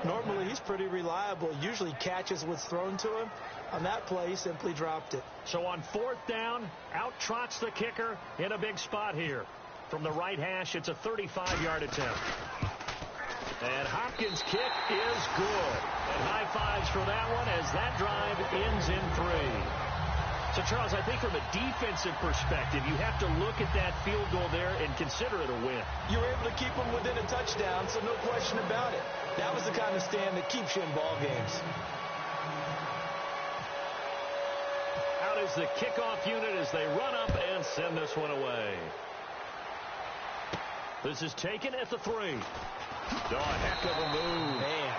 Normally, he's pretty reliable. Usually catches what's thrown to him. On that play, he simply dropped it. So on 4th down, out trots the kicker in a big spot here. From the right hash, it's a 35-yard attempt. And Hopkins' kick is good. And high fives for that one as that drive ends in 3. So, Charles, I think from a defensive perspective, you have to look at that field goal there and consider it a win. You were able to keep them within a touchdown, so no question about it. That was the kind of stand that keeps you in ball games. Out is the kickoff unit as they run up and send this one away. This is taken at the 3. Oh, a heck of a move. Man.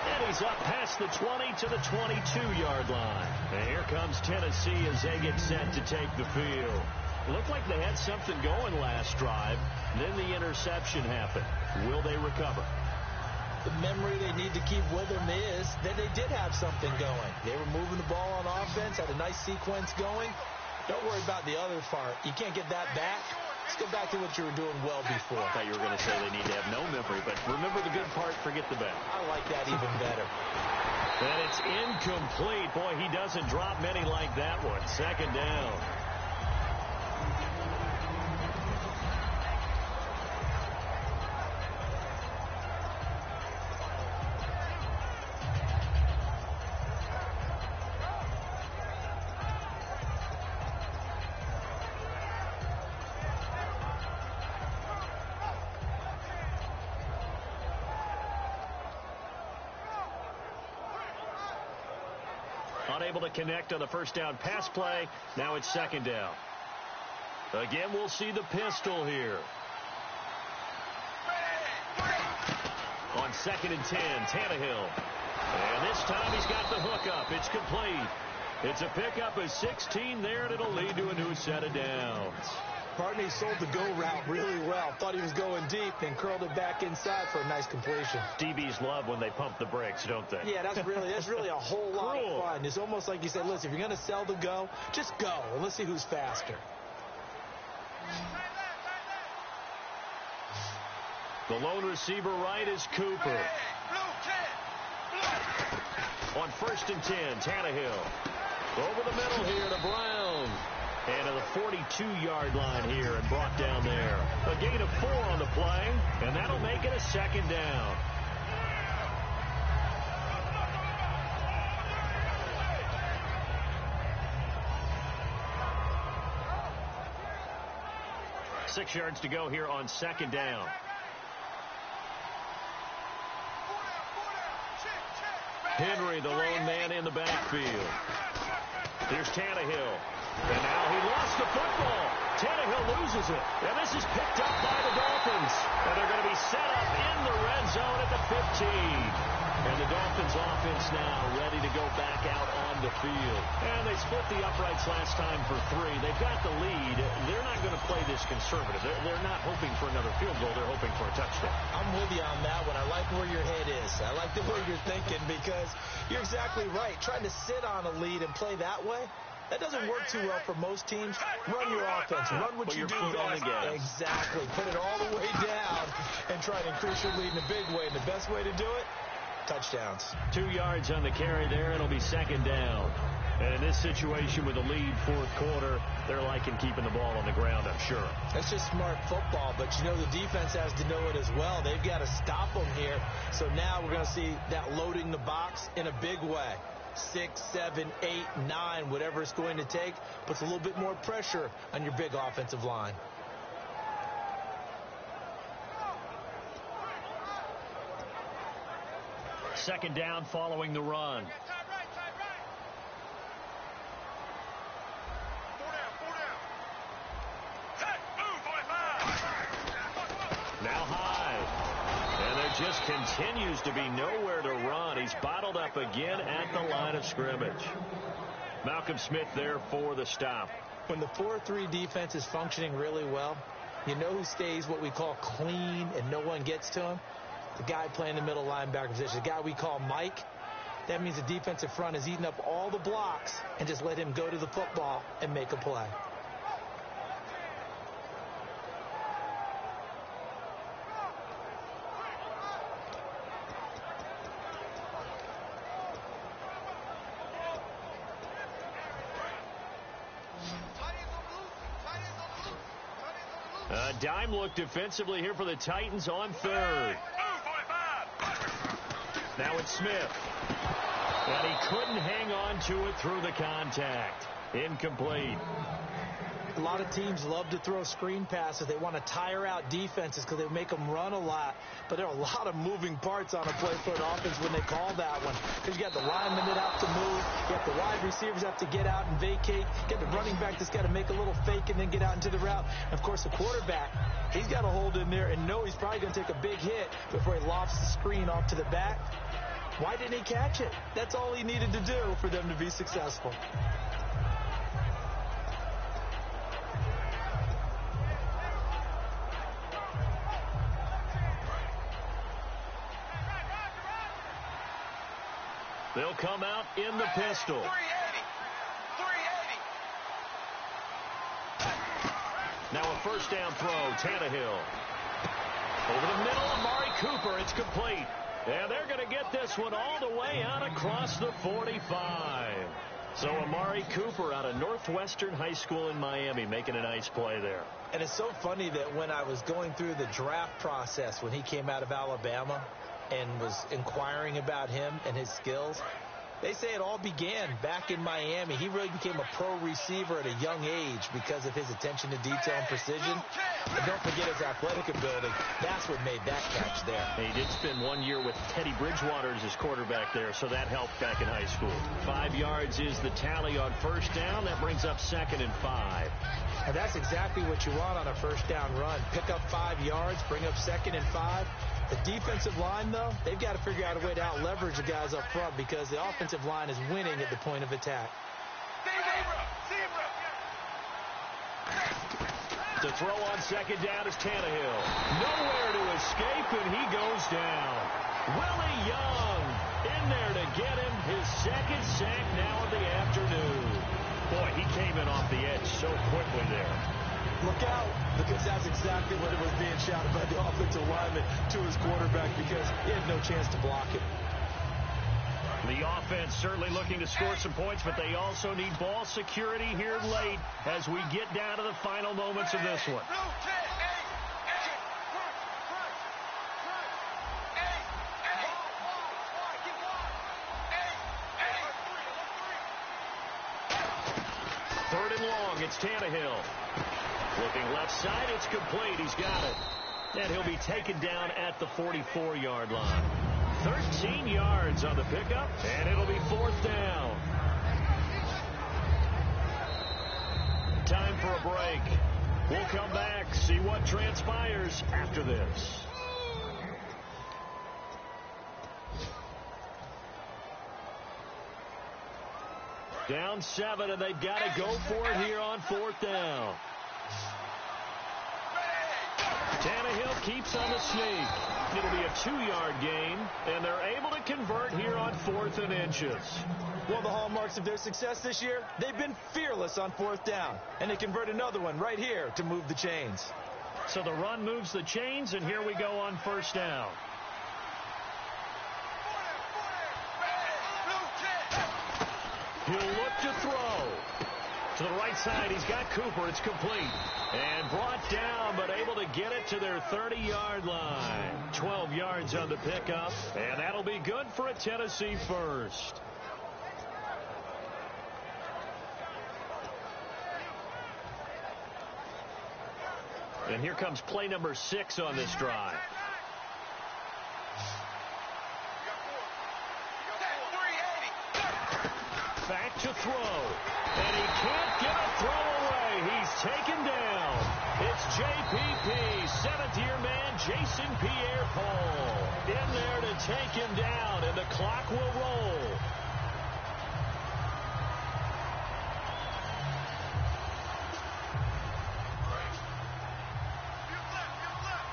And he's up past the 20 to the 22-yard line. And here comes Tennessee as they get set to take the field. Looked like they had something going last drive. Then the interception happened. Will they recover? The memory they need to keep with them is that they did have something going. They were moving the ball on offense, had a nice sequence going. Don't worry about the other part. You can't get that back. Let's go back to what you were doing well before. I thought you were going to say they need to have no memory, but remember the good part, forget the bad. I like that even better. And it's incomplete. Boy, he doesn't drop many like that one. Second down. Unable to connect on the first down pass play. Now it's second down. Again, we'll see the pistol here. On 2nd and 10, Tannehill. And this time he's got the hook up. It's complete. It's a pickup of 16 there, and it'll lead to a new set of downs. Partney sold the go route really well. Thought he was going deep, then curled it back inside for a nice completion. DBs love when they pump the brakes, don't they? Yeah, that's really a whole lot of fun. It's almost like you say, listen, if you're going to sell the go, just go, and let's see who's faster. The lone receiver right is Cooper. On 1st and 10, Tannehill. Over the middle here to Brown. And to the 42-yard line here and brought down there. A gain of 4 on the play, and that'll make it a second down. Six yards to go here on second down. Henry, the lone man in the backfield. Here's Tannehill. And now he lost the football. Tannehill loses it. And this is picked up by the Dolphins. And they're going to be set up in the red zone at the 15. And the Dolphins offense now ready to go back out on the field. And they split the uprights last time for 3. They've got the lead. They're not going to play this conservative. They're not hoping for another field goal. They're hoping for a touchdown. I'm with you on that one. I like where your head is. I like the way you're thinking because you're exactly right. Trying to sit on a lead and play that way, that doesn't work too well for most teams. Run your offense. Run what you do best. Exactly. Put it all the way down and try to increase your lead in a big way. And the best way to do it, touchdowns. 2 yards on the carry there. It'll be second down. And in this situation with a lead fourth quarter, they're liking keeping the ball on the ground, I'm sure. That's just smart football, but you know the defense has to know it as well. They've got to stop them here. So now we're going to see that loading the box in a big way. 6, 7, 8, 9, whatever it's going to take, puts a little bit more pressure on your big offensive line. Second down following the run. Now high. And there just continues to be nowhere to run. He's bottled up again at the line of scrimmage. Malcolm Smith there for the stop. When the 4-3 defense is functioning really well, you know who stays what we call clean and no one gets to him? The guy playing the middle linebacker position, the guy we call Mike. That means the defensive front has eaten up all the blocks and just let him go to the football and make a play. Dime look defensively here for the Titans on third. Now it's Smith. And he couldn't hang on to it through the contact. Incomplete. A lot of teams love to throw screen passes. They want to tire out defenses because they make them run a lot. But there are a lot of moving parts on a play for an offense when they call that one. Because you got the linemen that have to move. You have the wide receivers have to get out and vacate. You got the running back that's got to make a little fake and then get out into the route. And, of course, the quarterback, he's got to hold in there and know he's probably going to take a big hit before he lofts the screen off to the back. Why didn't he catch it? That's all he needed to do for them to be successful. They'll come out in the pistol. 380. Now a first down throw, Tannehill. Over the middle, Amari Cooper, it's complete. And they're going to get this one all the way out across the 45. So Amari Cooper out of Northwestern High School in Miami making a nice play there. And it's so funny that when I was going through the draft process when he came out of Alabama and was inquiring about him and his skills, they say it all began back in Miami. He really became a pro receiver at a young age because of his attention to detail and precision. And don't forget his athletic ability. That's what made that catch there. He did spend 1 year with Teddy Bridgewater as his quarterback there, so that helped back in high school. 5 yards is the tally on first down. That brings up 2nd and 5. And that's exactly what you want on a first down run. Pick up 5 yards, bring up 2nd and 5. The defensive line, though, they've got to figure out a way to out-leverage the guys up front because the offensive line is winning at the point of attack. The throw on 2nd down is Tannehill. Nowhere to escape, and he goes down. Willie Young in there to get him his 2nd sack now of the afternoon. Boy, he came in off the edge so quickly there. Look out, because that's exactly what it was being shouted by the offensive lineman to his quarterback because he had no chance to block it. The offense certainly looking to score some points, but they also need ball security here late as we get down to the final moments of this one. Third and long, it's Tannehill. Looking left side, it's complete. He's got it. And he'll be taken down at the 44-yard line. 13 yards on the pickup, and it'll be 4th down. Time for a break. We'll come back, see what transpires after this. Down 7, and they've got to go for it here on 4th down. Tannehill keeps on the sneak. It'll be a 2-yard gain, and they're able to convert here on 4th and inches. Well, the hallmarks of their success this year, they've been fearless on 4th down, and they convert another one right here to move the chains. So the run moves the chains, and here we go on 1st down. He'll look to throw. To the right side, he's got Cooper. It's complete. And brought down, but able to get it to their 30-yard line. 12 yards on the pickup, and that'll be good for a Tennessee first. And here comes play number 6 on this drive. Back to throw. And he can't get a throw away. He's taken down. It's JPP, 7th-year man Jason Pierre-Paul in there to take him down, and the clock will roll.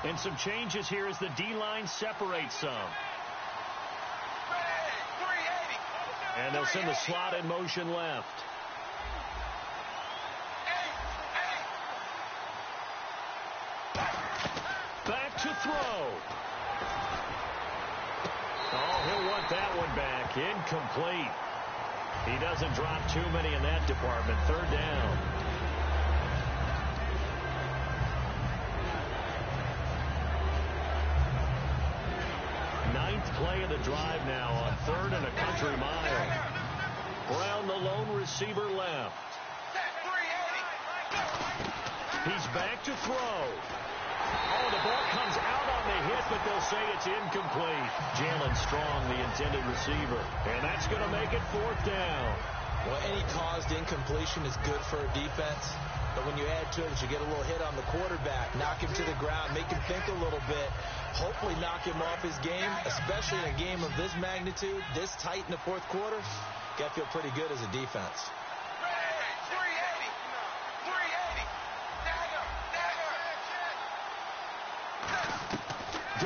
And some changes here as the D-line separates some. And they'll send the slot in motion left. Back to throw. Oh, he'll want that one back. Incomplete. He doesn't drop too many in that department. 3rd down. Ninth play of the drive now on 3rd and a country mile. Brown, the lone receiver, left. back to throw. Oh, the ball comes out on the hit, but they'll say it's incomplete. Jalen Strong, the intended receiver. And that's going to make it 4th down. Well, any caused incompletion is good for a defense. But when you add to it that you get a little hit on the quarterback, knock him to the ground, make him think a little bit, hopefully knock him off his game, especially in a game of this magnitude, this tight in the 4th quarter, got to feel pretty good as a defense. 380. 380. Dagger.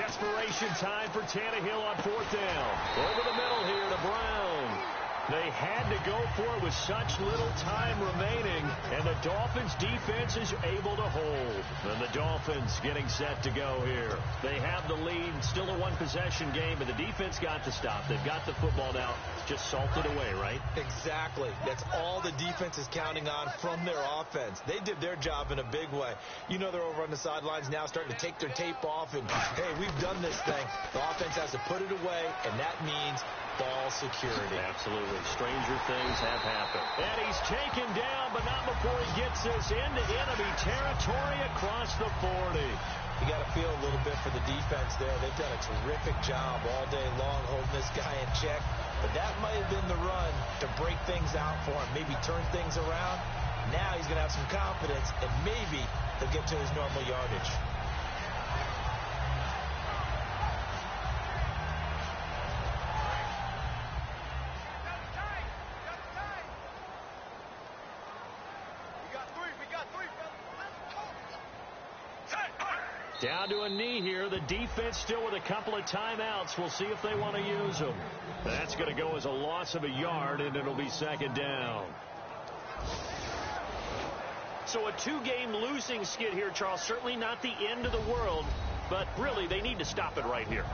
Desperation time for Tannehill on 4th down. Over the middle here to Brown. They had to go for it with such little time remaining, and the Dolphins' defense is able to hold. And the Dolphins getting set to go here. They have the lead, still a one-possession game, but the defense got to stop. They've got the football now, just salted away, right? Exactly. That's all the defense is counting on from their offense. They did their job in a big way. You know they're over on the sidelines now starting to take their tape off, and, hey, we've done this thing. The offense has to put it away, and that means ball security. Absolutely. Stranger things have happened. And he's taken down, but not before he gets this into enemy territory across the 40. You got to feel a little bit for the defense there. They've done a terrific job all day long holding this guy in check. But that might have been the run to break things out for him, maybe turn things around. Now he's going to have some confidence, and maybe he'll get to his normal yardage. Down to a knee here. The defense still with a couple of timeouts. We'll see if they want to use them. That's going to go as a loss of a yard, and it'll be 2nd down. So a 2-game losing skid here, Charles. Certainly not the end of the world, but really they need to stop it right here.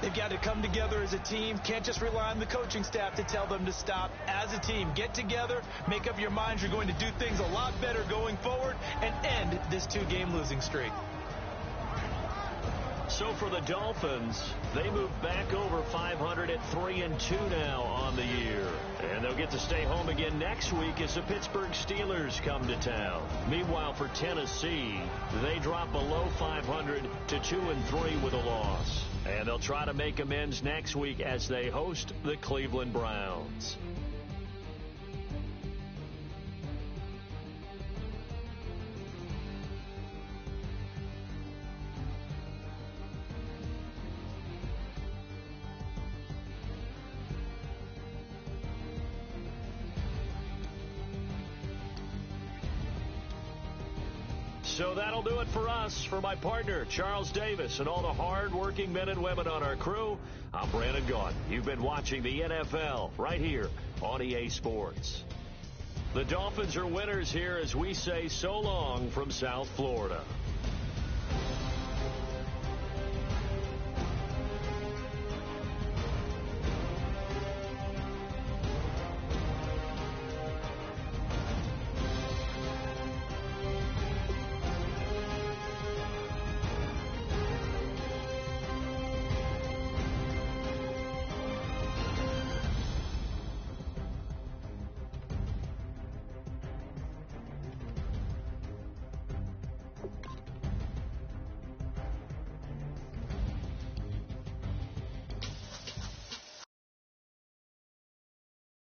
They've got to come together as a team. Can't just rely on the coaching staff to tell them to stop. As a team, get together, make up your minds you're going to do things a lot better going forward, and end this 2-game losing streak. So for the Dolphins, they move back over 500 at 3-2 now on the year. And they'll get to stay home again next week as the Pittsburgh Steelers come to town. Meanwhile, for Tennessee, they drop below 500 to 2-3 with a loss. And they'll try to make amends next week as they host the Cleveland Browns. So that'll do it for us. For my partner, Charles Davis, and all the hard-working men and women on our crew, I'm Brandon Gaudin. You've been watching the NFL right here on EA Sports. The Dolphins are winners here as we say so long from South Florida.